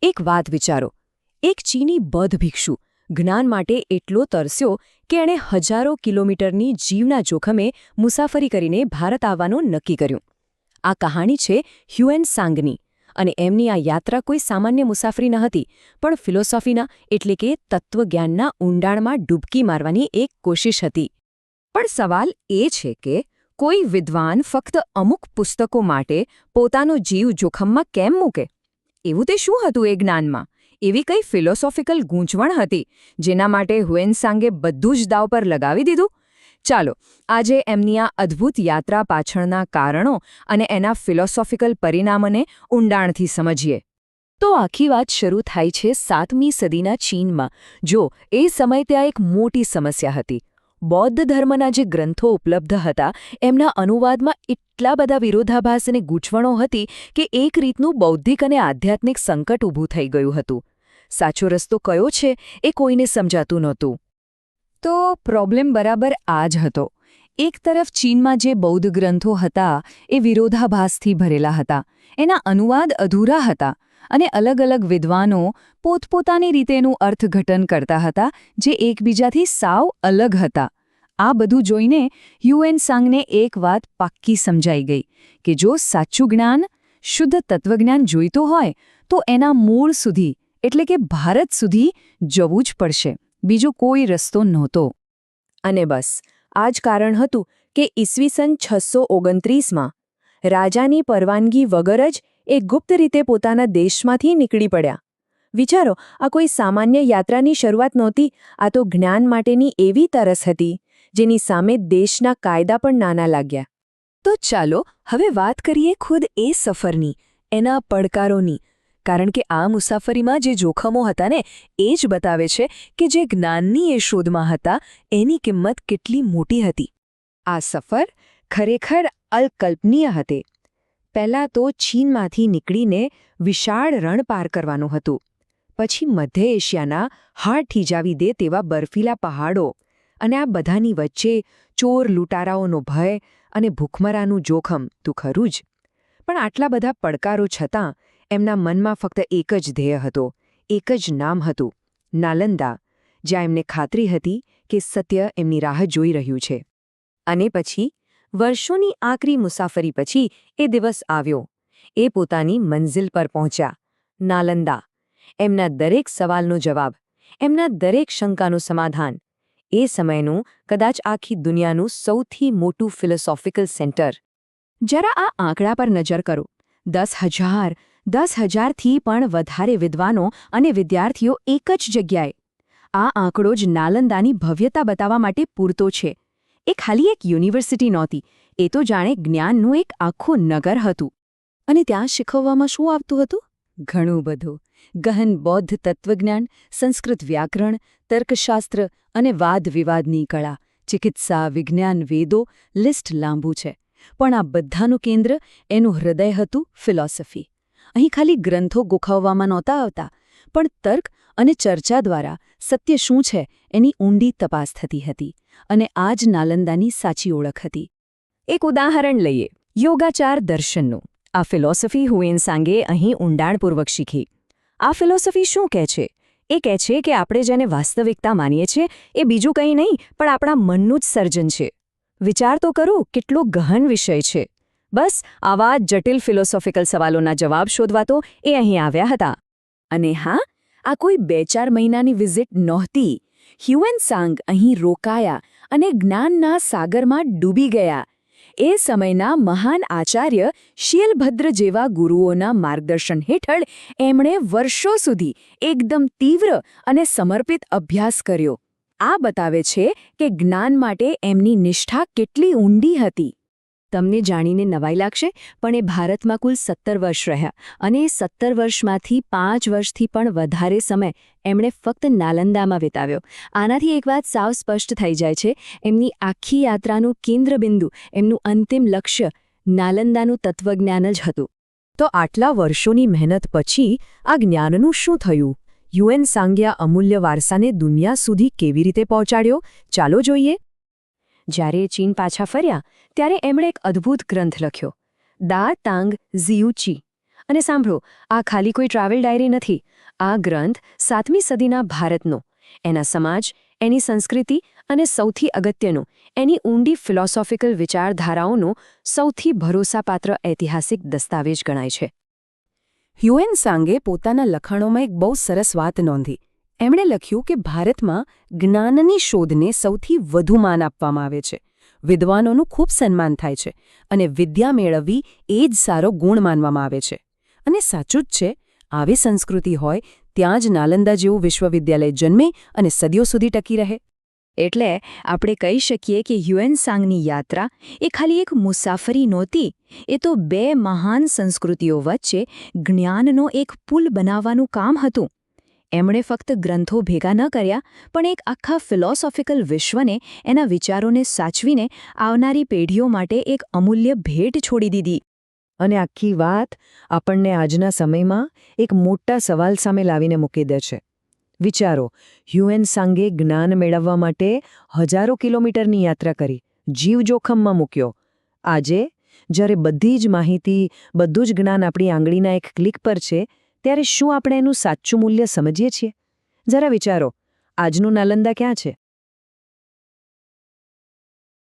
એક વાત વિચારો, એક ચીની બૌદ્ધ ભિક્ષુ જ્ઞાન માટે એટલો તરસ્યો કે એણે હજારો કિલોમીટરની જીવના જોખમે મુસાફરી કરીને ભારત આવવાનું નક્કી કર્યું. આ કહાણી છે હ્યુએન સાંગની, અને એમની આ યાત્રા કોઈ સામાન્ય મુસાફરી ન હતી, પણ ફિલોસોફીના એટલે કે તત્વજ્ઞાનના ઊંડાણમાં ડૂબકી મારવાની એક કોશિશ હતી. પણ સવાલ એ છે કે કોઈ વિદ્વાન ફક્ત અમુક પુસ્તકો માટે પોતાનો જીવ જોખમમાં કેમ મૂકે? એવું તે શું હતું એ જ્ઞાનમાં? એવી કઈ ફિલોસોફિકલ ગૂંચવણ હતી જેના માટે હ્યુએનસાંગે બધું જ દાવ પર લગાવી દીધું? ચાલો આજે એમની આ અદ્ભુત યાત્રા પાછળના કારણો અને એના ફિલોસોફિકલ પરિણામોને ઊંડાણથી સમજીએ. તો આખી વાત શરૂ થાય છે 7મી સદીના ચીનમાં. જો એ સમયે ત્યાં એક મોટી સમસ્યા હતી. બૌદ્ધ ધર્મના જે ગ્રંથો ઉપલબ્ધ હતા એમના અનુવાદમાં એટલા બધા વિરોધાભાસ અને ગૂંચવણો હતી કે એક રીતનું બૌદ્ધિક અને આધ્યાત્મિક સંકટ ઊભું થઈ ગયું હતું. સાચો રસ્તો કયો છે એ કોઈને સમજાતું નહોતું. તો પ્રોબ્લેમ બરાબર આ જ હતો. એક તરફ ચીનમાં જે બૌદ્ધ ગ્રંથો હતા એ વિરોધાભાસથી ભરેલા હતા, એના અનુવાદ અધૂરા હતા, અને અલગ અલગ વિદ્વાનો પોતપોતાની રીતે એનું અર્થઘટન કરતા હતા જે એકબીજાથી સાવ અલગ હતા. આ બધું જોઈને હ્યુએનસાંગને એક વાત પાક્કી સમજાઈ ગઈ કે જો સાચું જ્ઞાન, શુદ્ધ તત્વજ્ઞાન જોઈતું હોય તો એના મૂળ સુધી એટલે કે ભારત સુધી જવું જ પડશે. બીજો કોઈ રસ્તો નહોતો. અને બસ આ જ કારણ હતું કે ઈસવીસન 629માં રાજાની પરવાનગી વગર જ એ ગુપ્ત રીતે પોતાના દેશમાંથી નીકળી પડ્યા. વિચારો, આ કોઈ સામાન્ય યાત્રાની શરૂઆત નહોતી. આ તો જ્ઞાન માટેની એવી તરસ હતી જેની સામે દેશના કાયદા પણ નાના લાગ્યા. તો ચાલો હવે વાત કરીએ ખુદ એ સફરની, એના પડકારોની. કારણ કે આ મુસાફરીમાં જે જોખમો હતા ને એ જ બતાવે છે કે જે જ્ઞાનની એ શોધમાં હતા એની કિંમત કેટલી મોટી હતી. આ સફર ખરેખર અકલ્પનીય હતી. પહેલાં તો ચીનમાંથી નીકળીને વિશાળ રણ પાર કરવાનું હતું. પછી મધ્ય એશિયાના હાડ થીજાવી દે તેવા બર્ફીલા પહાડો, અને આ બધાની વચ્ચે ચોર લૂંટારાઓનો ભય અને ભૂખમરાનું જોખમ તો ખરું જ. પણ આટલા બધા પડકારો છતાં એમના મનમાં ફક્ત એક જ ધ્યેય હતો, એક જ નામ હતું, નાલંદા, જ્યાં એમને ખાતરી હતી કે સત્ય એમની રાહ જોઈ રહ્યું છે. અને પછી વર્ષોની આકરી મુસાફરી પછી એ દિવસ આવ્યો. એ પોતાની મંઝિલ પર પહોંચ્યા, નાલંદા. એમના દરેક સવાલનો જવાબ, એમના દરેક શંકાનું સમાધાન. એ સમયનું કદાચ આખી દુનિયાનું સૌથી મોટું ફિલોસોફિકલ સેન્ટર. જરા આ આંકડા પર નજર કરો. 10,000થી પણ વધારે વિદ્વાનો અને વિદ્યાર્થીઓ એક જ જગ્યાએ. આ આંકડો જ નાલંદાની ભવ્યતા બતાવવા માટે પૂરતો છે. એ ખાલી એક યુનિવર્સિટી નહોતી, એ તો જાણે જ્ઞાનનું એક આખું નગર હતું. અને ત્યાં શીખવવામાં શું આવતું હતું? ઘણું બધું. ગહન બૌદ્ધ તત્વજ્ઞાન, સંસ્કૃત વ્યાકરણ, તર્કશાસ્ત્ર અને વાદ-વિવાદની કળા, ચિકિત્સા, વિજ્ઞાન, વેદો, લિસ્ટ લાંબુ છે. પણ આ બધાનું કેન્દ્ર, એનું હૃદય હતું ફિલોસોફી. અહીં ખાલી ગ્રંથો ગોખવવામાં નહોતા આવતા, પણ તર્ક અને ચર્ચા દ્વારા સત્ય શું છે એની ઊંડી તપાસ થતી હતી. અને આ જ નાલંદાની સાચી ઓળખ હતી. એક ઉદાહરણ લઈએ, યોગાચાર દર્શનનું. આ ફિલોસોફી હ્યુએનસાંગે અહીં ઊંડાણપૂર્વક શીખી. આ ફિલોસોફી શું કહે છે? એ કહે છે કે આપણે જેને વાસ્તવિકતા માનીએ છીએ એ બીજું કંઈ નહીં પણ આપણા મનનું જ સર્જન છે. વિચાર તો કરો, કેટલો ગહન વિષય છે. બસ આવા જટિલ ફિલોસોફિકલ સવાલોના જવાબ શોધવા તો એ અહીં આવ્યા હતા. અને હા, આ કોઈ 2-4 મહિનાની વિઝિટ નહોતી. હ્યુએનસાંગ અહીં રોકાયા અને જ્ઞાનના સાગરમાં ડૂબી ગયા. એ સમયના મહાન આચાર્ય શીલભદ્ર જેવા ગુરુઓના માર્ગદર્શન હેઠળ એમણે વર્ષો સુધી એકદમ તીવ્ર અને સમર્પિત અભ્યાસ કર્યો. આ બતાવે છે કે જ્ઞાન માટે એમની નિષ્ઠા કેટલી ઊંડી હતી. તમને જાણીને નવાઈ લાગશે, પણ એ ભારતમાં કુલ 17 વર્ષ રહ્યા, અને એ 17 વર્ષમાંથી 5 વર્ષથી પણ વધારે સમય એમણે ફક્ત નાલંદામાં વિતાવ્યો. આનાથી એક વાત સાવ સ્પષ્ટ થઈ જાય છે, એમની આખી યાત્રાનું કેન્દ્રબિંદુ, એમનું અંતિમ લક્ષ્ય નાલંદાનું તત્વજ્ઞાન જ હતું. તો આટલા વર્ષોની મહેનત પછી આ જ્ઞાનનું શું થયું? હ્યુએનસાંગે આ અમૂલ્ય વારસાને દુનિયા સુધી કેવી રીતે પહોંચાડ્યો? ચાલો જોઈએ. જ્યારે ચીન પાછા ફર્યા ત્યારે એમણે એક અદ્ભુત ગ્રંથ લખ્યો, દા તાંગ ઝિયુચી. અને સાંભળો, આ ખાલી કોઈ ટ્રાવેલ ડાયરી નથી. આ ગ્રંથ 7મી સદીના ભારતનો, એના સમાજ, એની સંસ્કૃતિ અને સૌથી અગત્યનું, એની ઊંડી ફિલોસોફિકલ વિચારધારાઓનો સૌથી ભરોસાપાત્ર ઐતિહાસિક દસ્તાવેજ ગણાય છે. હ્યુએન સાંગે પોતાના લખાણોમાં એક બહુ સરસ વાત નોંધી. એમણે લખ્યું કે ભારતમાં જ્ઞાનની શોધને સૌથી વધુ માન આપવામાં આવે છે. વિદ્વાનોનું ખૂબ સન્માન થાય છે અને વિદ્યા મેળવવી એ જ સારો ગુણ માનવામાં આવે છે. અને સાચું જ છે, આવી સંસ્કૃતિ હોય ત્યાં જ નાલંદા જેવું વિશ્વવિદ્યાલય જન્મે અને સદીઓ સુધી ટકી રહે. એટલે આપણે કહી શકીએ કે હ્યુએન સાંગની યાત્રા એ ખાલી એક મુસાફરી નહોતી, એ તો બે મહાન સંસ્કૃતિઓ વચ્ચે જ્ઞાનનો એક પુલ બનાવવાનું કામ હતું. એમણે ફક્ત ગ્રંથો ભેગા ન કર્યા, પણ એક આખા ફિલોસોફિકલ વિશ્વને, એના વિચારોને સાચવીને આવનારી પેઢીઓ માટે એક અમૂલ્ય ભેટ છોડી દીધી. અને આખી વાત આપણને આજના સમયમાં એક મોટા સવાલ સામે લાવીને મૂકી દે છે. વિચારો, હ્યુએન સાંગે જ્ઞાન મેળવવા માટે હજારો કિલોમીટરની યાત્રા કરી, જીવ જોખમમાં મૂક્યો. આજે જ્યારે બધી જ માહિતી, બધું જ જ્ઞાન આપણી આંગળીના એક ક્લિક પર છે, ત્યારે શું આપણે એનું સાચું મૂલ્ય સમજીએ છીએ? જરા વિચારો, આજનું નાલંદા ક્યાં છે?